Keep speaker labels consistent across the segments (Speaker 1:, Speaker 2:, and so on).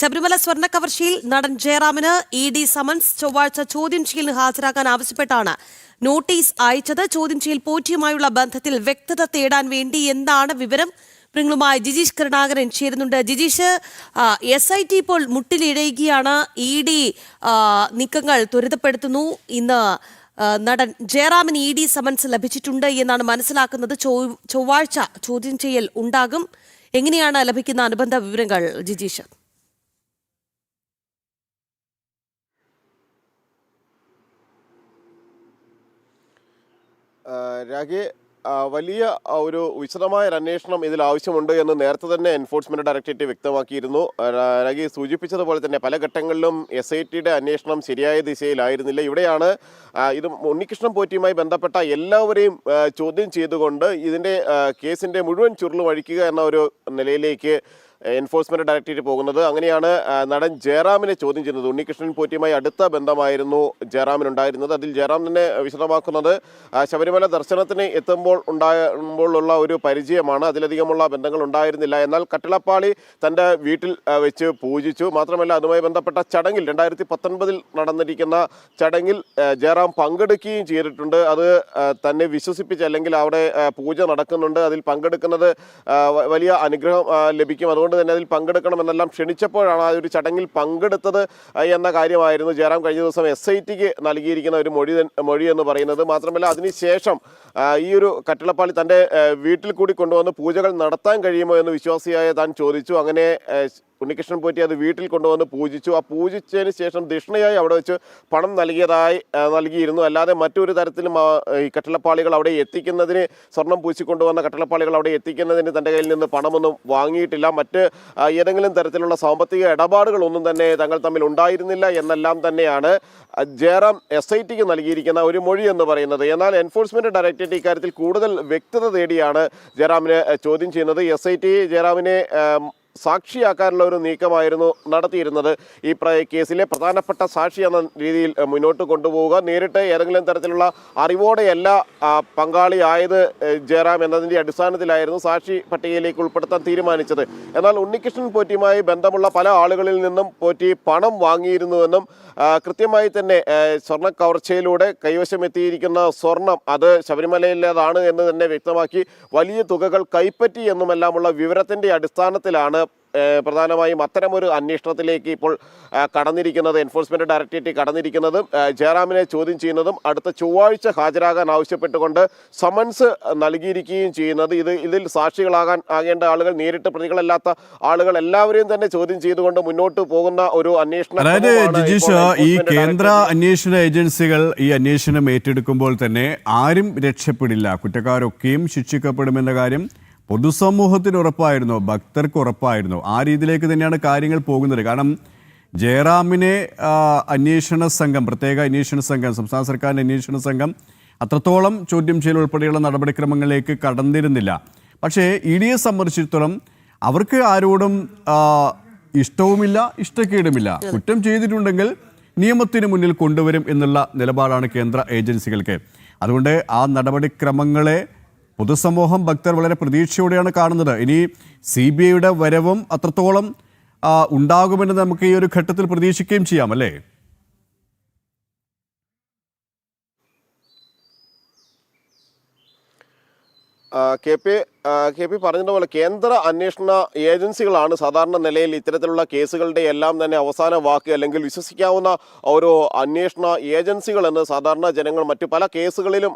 Speaker 1: ശബരിമല സ്വർണ്ണ കവർച്ചയിൽ നടൻ ജയറാമിന് ED. Summons ചൊവ്വാഴ്ച ചോദ്യം ചെയ്യലിന് ഹാജരാകാൻ ആവശ്യപ്പെട്ടാണ് നോട്ടീസ് അയച്ചത്. ചോദ്യം ചെയ്യൽ പോറ്റിയുമായുള്ള ബന്ധത്തിൽ വ്യക്തത തേടാൻ വേണ്ടി എന്താണ് വിവരം? പ്രിങ്ങളുമായി ജിജീഷ് കരുണാകരൻ ചേരുന്നുണ്ട്. ജിജീഷ്, SIT ഇപ്പോൾ മുട്ടിലിഴയുകയാണ്. ഇ.ഡി. നീക്കങ്ങൾ ത്വരിതപ്പെടുത്തുന്നു. ഇന്ന് നടൻ ജയറാമിന് ഇ.ഡി. സമൻസ് ലഭിച്ചിട്ടുണ്ട് എന്നാണ് മനസ്സിലാക്കുന്നത്. ചൊവ്വാഴ്ച ചോദ്യം ചെയ്യൽ ഉണ്ടാകും. എങ്ങനെയാണ് ലഭിക്കുന്ന അനുബന്ധ വിവരങ്ങൾ ജിജീഷ്?
Speaker 2: രാഗി, വലിയ ഒരു വിശദമായ ഒരു അന്വേഷണം ഇതിൽ ആവശ്യമുണ്ട് എന്ന് നേരത്തെ തന്നെ എൻഫോഴ്സ്മെന്റ് ഡയറക്ടറേറ്റ് വ്യക്തമാക്കിയിരുന്നു. രാഗി സൂചിപ്പിച്ചതുപോലെ തന്നെ പല ഘട്ടങ്ങളിലും SITയുടെ അന്വേഷണം ശരിയായ ദിശയിലായിരുന്നില്ല. ഇവിടെയാണ് ഇത് ഉണ്ണികൃഷ്ണൻ പോറ്റിയുമായി ബന്ധപ്പെട്ട എല്ലാവരെയും ചോദ്യം ചെയ്തുകൊണ്ട് ഇതിൻ്റെ കേസിൻ്റെ മുഴുവൻ ചുരുളും അഴിക്കുക എന്ന ഒരു നിലയിലേക്ക് എൻഫോഴ്സ്മെന്റ് ഡയറക്ടറേറ്റ് പോകുന്നത്. അങ്ങനെയാണ് നടൻ ജയറാമിനെ ചോദ്യം ചെയ്യുന്നത്. ഉണ്ണികൃഷ്ണൻ പോറ്റിയുമായി അടുത്ത ബന്ധമായിരുന്നു ജയറാമിനുണ്ടായിരുന്നത്. അതിൽ ജയറാം തന്നെ വിശദമാക്കുന്നത് ശബരിമല ദർശനത്തിന് എത്തുമ്പോഴുള്ള ഒരു പരിചയമാണ്, അതിലധികമുള്ള ബന്ധങ്ങൾ ഉണ്ടായിരുന്നില്ല. എന്നാൽ കട്ടിളപ്പാളി തൻ്റെ വീട്ടിൽ വെച്ച് പൂജിച്ചു. മാത്രമല്ല അതുമായി ബന്ധപ്പെട്ട ചടങ്ങിൽ 2019 നടന്നിരിക്കുന്ന ചടങ്ങിൽ ജയറാം പങ്കെടുക്കുകയും ചെയ്തിട്ടുണ്ട്. അത് തന്നെ വിശ്വസിപ്പിച്ച്, അല്ലെങ്കിൽ അവിടെ പൂജ നടക്കുന്നുണ്ട്, അതിൽ പങ്കെടുക്കുന്നത് വലിയ അനുഗ്രഹം ലഭിക്കും, അതുകൊണ്ട് തന്നെ അതിൽ പങ്കെടുക്കണമെന്നെല്ലാം ക്ഷണിച്ചപ്പോഴാണ് ആ ഒരു ചടങ്ങിൽ പങ്കെടുത്തത് എന്ന കാര്യമായിരുന്നു ജയറാം കഴിഞ്ഞ ദിവസം SITക്ക് നൽകിയിരിക്കുന്ന ഒരു മൊഴി എന്ന് പറയുന്നത്. മാത്രമല്ല അതിനുശേഷം ഈ ഒരു കട്ടിളപ്പാളി തൻ്റെ വീട്ടിൽ കൂടി കൊണ്ടുവന്ന് പൂജകൾ നടത്താൻ കഴിയുമോ എന്ന് വിശ്വാസിയായ താൻ ചോദിച്ചു. അങ്ങനെ ഉണ്ണികൃഷ്ണൻ പോറ്റി അത് വീട്ടിൽ കൊണ്ടുവന്ന് പൂജിച്ചു. ആ പൂജിച്ചതിന് ശേഷം ദക്ഷിണയായി അവിടെ വെച്ച് പണം നൽകിയിരുന്നു. അല്ലാതെ മറ്റൊരു തരത്തിലും ഈ കട്ടിളപ്പാളികൾ അവിടെ എത്തിക്കുന്നതിന്, സ്വർണം പൂശിക്കൊണ്ടുവന്ന കട്ടിളപ്പാളികൾ അവിടെ എത്തിക്കുന്നതിന് തൻ്റെ കയ്യിൽ നിന്ന് പണമൊന്നും വാങ്ങിയിട്ടില്ല. മറ്റ് ഏതെങ്കിലും തരത്തിലുള്ള സാമ്പത്തിക ഇടപാടുകളൊന്നും തന്നെ തങ്ങൾ തമ്മിൽ ഉണ്ടായിരുന്നില്ല എന്നെല്ലാം തന്നെയാണ് ജയറാം SITക്ക് നൽകിയിരിക്കുന്ന ഒരു മൊഴി എന്ന് പറയുന്നത്. എന്നാൽ എൻഫോഴ്സ്മെന്റ് ഡയറക്ടറേറ്റ് ഇക്കാര്യത്തിൽ കൂടുതൽ വ്യക്തത തേടിയാണ് ജയറാമിനെ ചോദ്യം ചെയ്യുന്നത്. SIT ജയറാമിനെ സാക്ഷിയാക്കാനുള്ള ഒരു നീക്കമായിരുന്നു നടത്തിയിരുന്നത്. ഈ കേസിലെ പ്രധാനപ്പെട്ട സാക്ഷി എന്ന രീതിയിൽ മുന്നോട്ട് കൊണ്ടുപോവുക, നേരിട്ട് ഏതെങ്കിലും തരത്തിലുള്ള അറിവോടെയല്ല പങ്കാളിയായത് ജയറാം എന്നതിൻ്റെ അടിസ്ഥാനത്തിലായിരുന്നു സാക്ഷി പട്ടികയിലേക്ക് ഉൾപ്പെടുത്താൻ തീരുമാനിച്ചത്. എന്നാൽ ഉണ്ണികൃഷ്ണൻ പോറ്റിയുമായി ബന്ധമുള്ള പല ആളുകളിൽ നിന്നും പോറ്റി പണം വാങ്ങിയിരുന്നുവെന്നും കൃത്യമായി തന്നെ സ്വർണ്ണ കവർച്ചയിലൂടെ കൈവശമെത്തിയിരിക്കുന്ന സ്വർണം അത് ശബരിമലയിലേതാണ് എന്ന് തന്നെ വ്യക്തമാക്കി വലിയ തുകകൾ കൈപ്പറ്റി എന്നുമെല്ലാമുള്ള വിവരത്തിൻ്റെ അടിസ്ഥാനത്തിലാണ് പ്രധാനമായും അത്തരമൊരു അന്വേഷണത്തിലേക്ക് ഇപ്പോൾ കടന്നിരിക്കുന്നത്. എൻഫോഴ്സ്മെന്റ് ഡയറക്ടറേറ്റ് കടന്നിരിക്കുന്നതും ജയറാമിനെ ചോദ്യം ചെയ്യുന്നതും അടുത്ത ചൊവ്വാഴ്ച ഹാജരാകാൻ ആവശ്യപ്പെട്ടുകൊണ്ട് സമൻസ് നൽകിയിരിക്കുകയും ചെയ്യുന്നത്. ഇതിൽ ആകേണ്ട ആളുകൾ, നേരിട്ട് പ്രതികളല്ലാത്ത ആളുകൾ എല്ലാവരെയും തന്നെ ചോദ്യം ചെയ്തുകൊണ്ട് മുന്നോട്ട് പോകുന്ന ഒരു അന്വേഷണം.
Speaker 3: അതായത് ജിജീഷ്, ഈ കേന്ദ്ര അന്വേഷണ ഏജൻസികൾ ഈ അന്വേഷണം ഏറ്റെടുക്കുമ്പോൾ തന്നെ ആരും രക്ഷപ്പെടില്ല, കുറ്റക്കാരൊക്കെയും ശിക്ഷിക്കപ്പെടുമെന്ന കാര്യം പൊതുസമൂഹത്തിന് ഉറപ്പായിരുന്നു, ഭക്തർക്ക് ഉറപ്പായിരുന്നു. ആ രീതിയിലേക്ക് തന്നെയാണ് കാര്യങ്ങൾ പോകുന്നത്. കാരണം ജയറാമിനെ അന്വേഷണ സംഘം, പ്രത്യേക അന്വേഷണ സംഘം, സംസ്ഥാന സർക്കാരിൻ്റെ അന്വേഷണ സംഘം അത്രത്തോളം ചോദ്യം ചെയ്യൽ ഉൾപ്പെടെയുള്ള നടപടിക്രമങ്ങളിലേക്ക് കടന്നിരുന്നില്ല. പക്ഷേ EDയെ സംബന്ധിച്ചിടത്തോളം അവർക്ക് ആരോടും ഇഷ്ടവുമില്ല, ഇഷ്ടക്കേടുമില്ല. കുറ്റം ചെയ്തിട്ടുണ്ടെങ്കിൽ നിയമത്തിന് മുന്നിൽ കൊണ്ടുവരും എന്നുള്ള നിലപാടാണ് കേന്ദ്ര ഏജൻസികൾക്ക്. അതുകൊണ്ട് ആ നടപടിക്രമങ്ങളെ പൊതുസമൂഹം, ഭക്തർ വളരെ പ്രതീക്ഷയോടെയാണ് കാണുന്നത്. ഇനി CBIയുടെ വരവും അത്രത്തോളം ഉണ്ടാകുമെന്ന് നമുക്ക് ഈ ഒരു ഘട്ടത്തിൽ പ്രതീക്ഷിക്കുകയും ചെയ്യാം, അല്ലേ?
Speaker 2: കെ പി പറഞ്ഞതുപോലെ കേന്ദ്ര അന്വേഷണ ഏജൻസികളാണ് സാധാരണ നിലയിൽ ഇത്തരത്തിലുള്ള കേസുകളുടെ എല്ലാം തന്നെ അവസാന വാക്ക്, അല്ലെങ്കിൽ വിശ്വസിക്കാവുന്ന ഓരോ അന്വേഷണ ഏജൻസികൾ എന്ന് സാധാരണ ജനങ്ങൾ മറ്റു പല കേസുകളിലും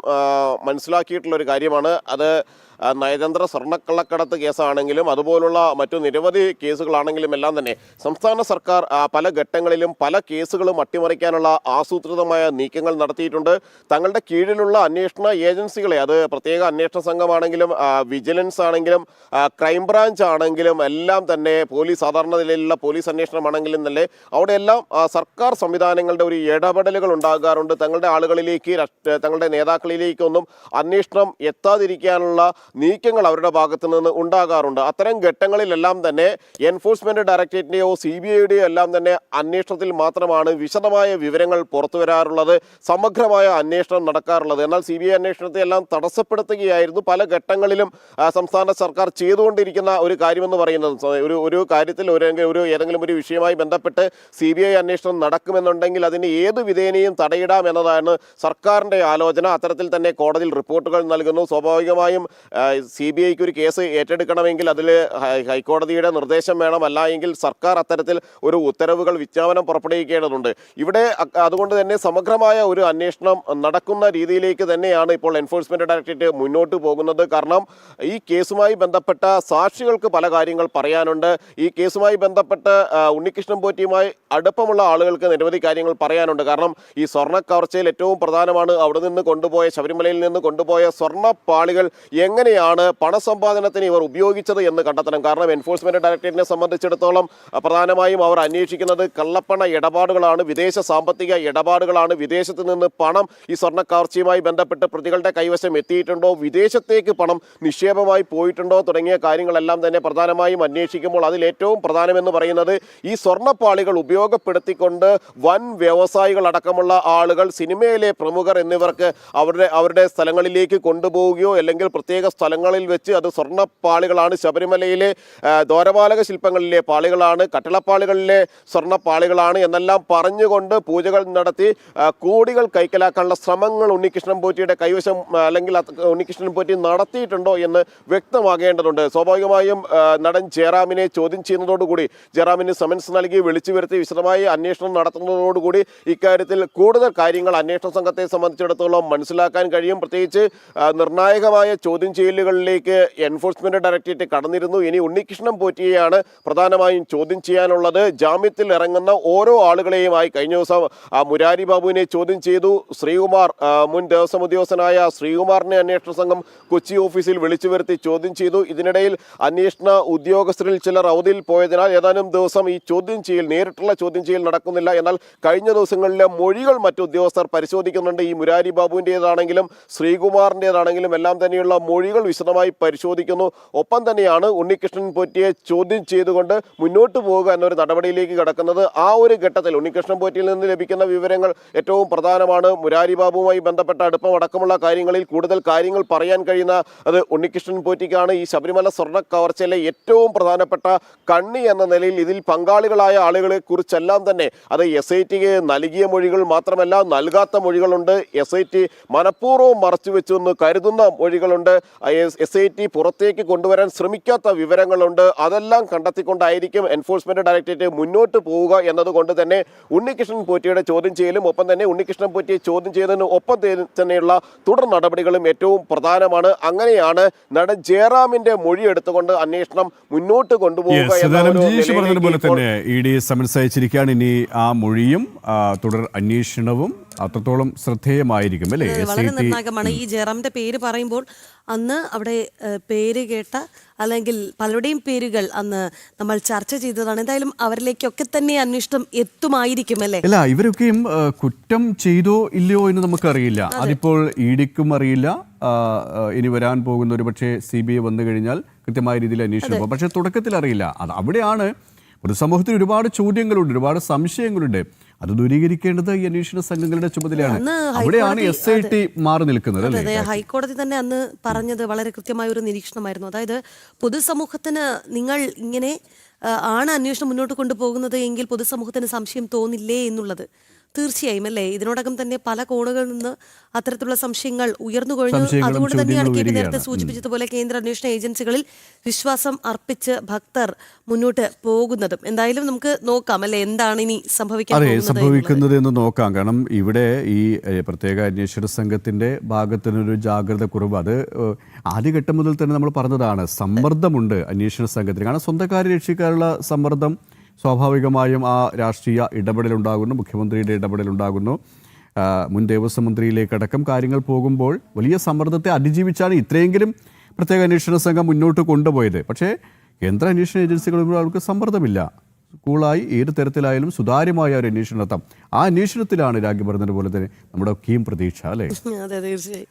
Speaker 2: മനസ്സിലാക്കിയിട്ടുള്ളൊരു കാര്യമാണ്. അത് നയതന്ത്ര സ്വർണ്ണക്കള്ളക്കടത്ത് കേസാണെങ്കിലും അതുപോലുള്ള മറ്റു നിരവധി കേസുകളാണെങ്കിലും എല്ലാം തന്നെ സംസ്ഥാന സർക്കാർ പല ഘട്ടങ്ങളിലും പല കേസുകളും അട്ടിമറിക്കാനുള്ള ആസൂത്രിതമായ നീക്കങ്ങൾ നടത്തിയിട്ടുണ്ട്. തങ്ങളുടെ കീഴിലുള്ള അന്വേഷണ ഏജൻസികളെ, അത് പ്രത്യേക അന്വേഷണ സംഘമാണെങ്കിലും വിജിലൻസ് ആണെങ്കിലും ക്രൈംബ്രാഞ്ച് ആണെങ്കിലും എല്ലാം തന്നെ സാധാരണ നിലയിലുള്ള പോലീസ് അന്വേഷണമാണെങ്കിലും തന്നെ അവിടെയെല്ലാം സർക്കാർ സംവിധാനങ്ങളുടെ ഒരു ഇടപെടലുകൾ ഉണ്ടാകാറുണ്ട്. തങ്ങളുടെ ആളുകളിലേക്ക്, തങ്ങളുടെ നേതാക്കളിലേക്കൊന്നും അന്വേഷണം എത്താതിരിക്കാനുള്ള നീക്കങ്ങൾ അവരുടെ ഭാഗത്തു നിന്ന് ഉണ്ടാകാറുണ്ട്. അത്തരം ഘട്ടങ്ങളിലെല്ലാം തന്നെ എൻഫോഴ്സ്മെന്റ് ഡയറക്ടറേറ്റിന്റെയോ CBIയുടെയോ എല്ലാം തന്നെ അന്വേഷണത്തിൽ മാത്രമാണ് വിശദമായ വിവരങ്ങൾ പുറത്തു വരാറുള്ളത്, സമഗ്രമായ അന്വേഷണം നടക്കാറുള്ളത്. എന്നാൽ CBI അന്വേഷണത്തെ എല്ലാം തടസ്സപ്പെടുത്തുകയായിരുന്നു പല ഘട്ടങ്ങളിലും സംസ്ഥാന സർക്കാർ ചെയ്തുകൊണ്ടിരിക്കുന്ന ഒരു കാര്യമെന്ന് പറയുന്നത്. ഒരു കാര്യത്തിൽ ഏതെങ്കിലും ഒരു വിഷയവുമായി ബന്ധപ്പെട്ട് CBI അന്വേഷണം നടക്കുമെന്നുണ്ടെങ്കിൽ അതിന് ഏത് വിധേനയും തടയിടാം എന്നതാണ് സർക്കാരിന്റെ ആലോചന. അത്തരത്തിൽ തന്നെ കോടതിയിൽ റിപ്പോർട്ടുകൾ നൽകുന്നു. സ്വാഭാവികമായും CBIക്ക് ഒരു കേസ് ഏറ്റെടുക്കണമെങ്കിൽ അതിൽ ഹൈക്കോടതിയുടെ നിർദ്ദേശം വേണം, അല്ല എങ്കിൽ സർക്കാർ അത്തരത്തിൽ ഒരു ഉത്തരവുകൾ വിജ്ഞാപനം പുറപ്പെടുവിക്കേണ്ടതുണ്ട്. ഇവിടെ അതുകൊണ്ട് തന്നെ സമഗ്രമായ ഒരു അന്വേഷണം നടക്കുന്ന രീതിയിലേക്ക് തന്നെയാണ് ഇപ്പോൾ എൻഫോഴ്സ്മെന്റ് ഡയറക്ടറേറ്റ് മുന്നോട്ട് പോകുന്നത്. കാരണം ഈ കേസുമായി ബന്ധപ്പെട്ട സാക്ഷികൾക്ക് പല കാര്യങ്ങൾ പറയാനുണ്ട്. ഈ കേസുമായി ബന്ധപ്പെട്ട് ഉണ്ണികൃഷ്ണൻ പോറ്റിയുമായി അടുപ്പമുള്ള ആളുകൾക്ക് നിരവധി കാര്യങ്ങൾ പറയാനുണ്ട്. കാരണം ഈ സ്വർണ്ണ കവർച്ചയിൽ ഏറ്റവും പ്രധാനമാണ് അവിടെ നിന്ന് കൊണ്ടുപോയ, ശബരിമലയിൽ നിന്ന് കൊണ്ടുപോയ സ്വർണ്ണപ്പാളികൾ എങ്ങനെയാണ് പണസമ്പാദനത്തിന് ഇവർ ഉപയോഗിച്ചത് എന്ന് കണ്ടെത്തണം. കാരണം എൻഫോഴ്സ്മെന്റ് ഡയറക്ടറേറ്റിനെ സംബന്ധിച്ചിടത്തോളം പ്രധാനമായും അവർ അന്വേഷിക്കുന്നത് കള്ളപ്പണ ഇടപാടുകളാണ്, വിദേശ സാമ്പത്തിക ഇടപാടുകളാണ്. വിദേശത്ത് നിന്ന് പണം ഈ സ്വർണ്ണ കവർച്ചയുമായി ബന്ധപ്പെട്ട് പ്രതികളുടെ കൈവശം എത്തിയിട്ടുണ്ടോ, വിദേശത്തേക്ക് പണം നിക്ഷേപമായി പോയിട്ടുണ്ടോ തുടങ്ങിയ കാര്യങ്ങളെല്ലാം തന്നെ പ്രധാനമായും അന്വേഷിക്കുമ്പോൾ അതിൽ ഏറ്റവും പ്രധാനമെന്ന് പറയുന്നത് ഈ സ്വർണ്ണപ്പാളികൾ ഉപയോഗപ്പെടുത്തിക്കൊണ്ട് വൻ വ്യവസായികൾ അടക്കമുള്ള ആളുകൾ, സിനിമയിലെ പ്രമുഖർ എന്നിവർക്ക് അവരുടെ സ്ഥലങ്ങളിലേക്ക് കൊണ്ടുപോവുകയോ അല്ലെങ്കിൽ പ്രത്യേക സ്ഥലങ്ങളിൽ വെച്ച് അത് സ്വർണ്ണപ്പാളികളാണ്, ശബരിമലയിലെ ദ്വാരപാലക ശില്പങ്ങളിലെ പാളികളാണ്, കട്ടിളപ്പാളികളിലെ സ്വർണ്ണപ്പാളികളാണ് എന്നെല്ലാം പറഞ്ഞുകൊണ്ട് പൂജകൾ നടത്തി കോടികൾ കൈക്കലാക്കാനുള്ള ശ്രമങ്ങൾ ഉണ്ണികൃഷ്ണൻ പോറ്റിയുടെ കൈവശം അല്ലെങ്കിൽ ഉണ്ണികൃഷ്ണൻ പോറ്റി നടത്തിയിട്ടുണ്ടോ എന്ന് വ്യക്തമാകേണ്ടതുണ്ട്. സ്വാഭാവികമായും നടൻ ജയറാമിനെ ചോദ്യം ചെയ്യുന്നതോടുകൂടി, ജയറാമിന് സമൻസ് നൽകി വിളിച്ചു വരുത്തി വിശദമായി അന്വേഷണം നടത്തുന്നതോടുകൂടി ഇക്കാര്യത്തിൽ കൂടുതൽ കാര്യങ്ങൾ അന്വേഷണ സംഘത്തെ സംബന്ധിച്ചിടത്തോളം മനസ്സിലാക്കാൻ കഴിയും. പ്രത്യേകിച്ച് നിർണായകമായ ചോദ്യം ചെയ്യലുകളിലേക്ക് എൻഫോഴ്സ്മെന്റ് ഡയറക്ടറേറ്റ് കടന്നിരുന്നു. ഇനി ഉണ്ണികൃഷ്ണൻ പോറ്റിയെയാണ് പ്രധാനമായും ചോദ്യം ചെയ്യാനുള്ളത്. ജാമ്യത്തിൽ ഇറങ്ങുന്ന ഓരോ ആളുകളെയുമായി കഴിഞ്ഞ ദിവസം മുരാരി ബാബുവിനെ ചോദ്യം ചെയ്തു. ശ്രീകുമാർ, മുൻ ദേവസ്വം ഉദ്യോഗസ്ഥനായ ശ്രീകുമാറിനെ അന്വേഷണ സംഘം കൊച്ചി ഓഫീസിൽ വിളിച്ചു വരുത്തി ചോദ്യം ചെയ്തു. ഇതിനിടയിൽ അന്വേഷണ ഉദ്യോഗസ്ഥരിൽ ചിലർ അവധിയിൽ പോയതിനാൽ ഏതാനും ദിവസം ഈ ചോദ്യം ചെയ്യൽ, നേരിട്ടുള്ള ചോദ്യം ചെയ്യൽ നടക്കുന്നില്ല. എന്നാൽ കഴിഞ്ഞ ദിവസങ്ങളിലെ മൊഴികൾ മറ്റു ഉദ്യോഗസ്ഥർ പരിശോധിക്കുന്നുണ്ട്. ഈ മുരാരി ബാബുവിൻ്റേതാണെങ്കിലും ശ്രീകുമാറിൻ്റേതാണെങ്കിലും എല്ലാം തന്നെയുള്ള മൊഴികൾ വിശദമായി പരിശോധിക്കുന്നു. ഒപ്പം തന്നെയാണ് ഉണ്ണികൃഷ്ണൻ പോറ്റിയെ ചോദ്യം ചെയ്തുകൊണ്ട് മുന്നോട്ട് പോവുക എന്നൊരു നടപടിയിലേക്ക് കടക്കുന്നത്. ആ ഒരു ഘട്ടത്തിൽ ഉണ്ണികൃഷ്ണൻ പോറ്റിയിൽ നിന്ന് ലഭിക്കുന്ന വിവരങ്ങൾ ഏറ്റവും പ്രധാനമാണ്. മുരാരി ബാബുവുമായി ബന്ധപ്പെട്ട അടുപ്പം അടക്കമുള്ള കാര്യങ്ങളിൽ കൂടുതൽ കാര്യങ്ങൾ പറയാൻ കഴിയുന്ന അത് ഉണ്ണികൃഷ്ണൻ പോറ്റിക്കാണ്. ഈ ശബരിമല സ്വർണ്ണ കവർച്ചയിലെ ഏറ്റവും പ്രധാനപ്പെട്ട കണ്ണി എന്ന നിലയിൽ ഇതിൽ പങ്കാളികളായ ആളുകളെ കുറിച്ചെല്ലാം തന്നെ അത് SITക്ക് നൽകിയ മൊഴികൾ മാത്രമല്ല, നൽകാത്ത മൊഴികളുണ്ട്. SIT മനഃപൂർവ്വം മറച്ചുവെച്ചു എന്ന് കരുതുന്ന മൊഴികളുണ്ട്. SIT പുറത്തേക്ക് കൊണ്ടുവരാൻ ശ്രമിക്കാത്ത വിവരങ്ങളുണ്ട്. അതെല്ലാം കണ്ടെത്തിക്കൊണ്ടായിരിക്കും എൻഫോഴ്സ്മെന്റ് ഡയറക്ടറേറ്റ് മുന്നോട്ട് പോവുക എന്നതുകൊണ്ട് തന്നെ ഉണ്ണികൃഷ്ണൻ പോറ്റിയുടെ ചോദ്യം ചെയ്യലും ഒപ്പം തന്നെ ഉണ്ണികൃഷ്ണൻ പോറ്റിയെ ചോദ്യം ചെയ്തതിന് ഒപ്പം തന്നെയുള്ള തുടർ നടപടികളും ഏറ്റവും പ്രധാനമാണ്. അങ്ങനെയാണ് നടൻ ജയറാമിന്റെ മൊഴി എടുത്തുകൊണ്ട് അന്വേഷണം മുന്നോട്ട് കൊണ്ടുപോവുക
Speaker 3: പറഞ്ഞതുപോലെ തന്നെ ED സമൻസ് അയച്ചിരിക്കുകയാണ്. ഇനി ആ മൊഴിയും തുടർ അന്വേഷണവും അത്രത്തോളം ശ്രദ്ധേയമായിരിക്കും അല്ലേ?
Speaker 1: വളരെ നിർണായകമാണ്. ഈ ജയറാമിന്റെ പേര് പറയുമ്പോൾ അന്ന് അവിടെ പേര് കേട്ട അല്ലെങ്കിൽ പലരുടെയും പേരുകൾ അന്ന് നമ്മൾ ചർച്ച ചെയ്തതാണ്. എന്തായാലും അവരിലേക്കൊക്കെ തന്നെ അന്വേഷണം എത്തുമായിരിക്കും അല്ലേ?
Speaker 3: അല്ല, ഇവരൊക്കെയും കുറ്റം ചെയ്തോ ഇല്ലയോ എന്ന് നമുക്കറിയില്ല. അതിപ്പോൾ EDക്കും അറിയില്ല. ഇനി വരാൻ പോകുന്ന ഒരു പക്ഷേ CBI വന്നു കഴിഞ്ഞാൽ കൃത്യമായ രീതിയിൽ അന്വേഷണം. പക്ഷേ തുടക്കത്തിൽ അറിയില്ല. അത് അവിടെയാണ് പൊതുസമൂഹത്തിന് ഒരുപാട് ചോദ്യങ്ങളുണ്ട്, ഒരുപാട് സംശയങ്ങളുണ്ട്. അത് ദൂരീകരിക്കേണ്ടത് ഈ അന്വേഷണ സംഘങ്ങളുടെ ചുമതലയാണ്. അവിടെയാണ് SIT മാറി നിൽക്കുന്നത് അല്ലേ?
Speaker 1: ഹൈക്കോടതി തന്നെ അന്ന് പറഞ്ഞത് വളരെ കൃത്യമായ ഒരു നിരീക്ഷണമായിരുന്നു. അതായത് പൊതുസമൂഹത്തിന് നിങ്ങൾ ഇങ്ങനെ ആണ് അന്വേഷണം മുന്നോട്ട് കൊണ്ടുപോകുന്നത് എങ്കിൽ പൊതുസമൂഹത്തിന് സംശയം തോന്നില്ലേ എന്നുള്ളത്. തീർച്ചയായും അല്ലേ? ഇതിനോടകം തന്നെ പല കോണുകളിൽ നിന്ന് അത്തരത്തിലുള്ള സംശയങ്ങൾ ഉയർന്നു കഴിഞ്ഞു. അതുകൊണ്ട് തന്നെയാണ് KP നേരത്തെ സൂചിപ്പിച്ചതുപോലെ കേന്ദ്ര അന്വേഷണ ഏജൻസികളിൽ വിശ്വാസം അർപ്പിച്ച് ഭക്തർ മുന്നോട്ട് പോകുന്നതും. എന്തായാലും നമുക്ക് നോക്കാം അല്ലെ എന്താണ് ഇനി
Speaker 3: സംഭവിക്കുന്നത് എന്ന് നോക്കാം. കാരണം ഇവിടെ ഈ പ്രത്യേക അന്വേഷണ സംഘത്തിന്റെ ഭാഗത്തിനൊരു ജാഗ്രത കുറവ്, അത് ആദ്യഘട്ടം മുതൽ തന്നെ നമ്മൾ പറഞ്ഞതാണ്. സമ്മർദ്ദമുണ്ട് അന്വേഷണ സംഘത്തിന്. കാരണം സ്വന്തക്കാരെ രക്ഷിക്കാനുള്ള സമ്മർദ്ദം സ്വാഭാവികമായും ആ രാഷ്ട്രീയ ഇടപെടലുണ്ടാകുന്നു, മുഖ്യമന്ത്രിയുടെ ഇടപെടലുണ്ടാകുന്നു. മുൻ ദേവസ്വം മന്ത്രിയിലേക്കടക്കം കാര്യങ്ങൾ പോകുമ്പോൾ വലിയ സമ്മർദ്ദത്തെ അതിജീവിച്ചാണ് ഇത്രയെങ്കിലും പ്രത്യേക അന്വേഷണ സംഘം മുന്നോട്ട് കൊണ്ടുപോയത്. പക്ഷേ കേന്ദ്ര അന്വേഷണ ഏജൻസികളും അവർക്ക് സമ്മർദ്ദമില്ല. കൂളായി ഏത് തരത്തിലായാലും സുതാര്യമായ ഒരു അന്വേഷണം നടത്താം. ആ അന്വേഷണത്തിലാണ് രാജ്യം പറഞ്ഞതുപോലെ തന്നെ നമ്മുടെ ഒക്കെയും പ്രതീക്ഷ അല്ലേ?
Speaker 1: അതെ, തീർച്ചയായും.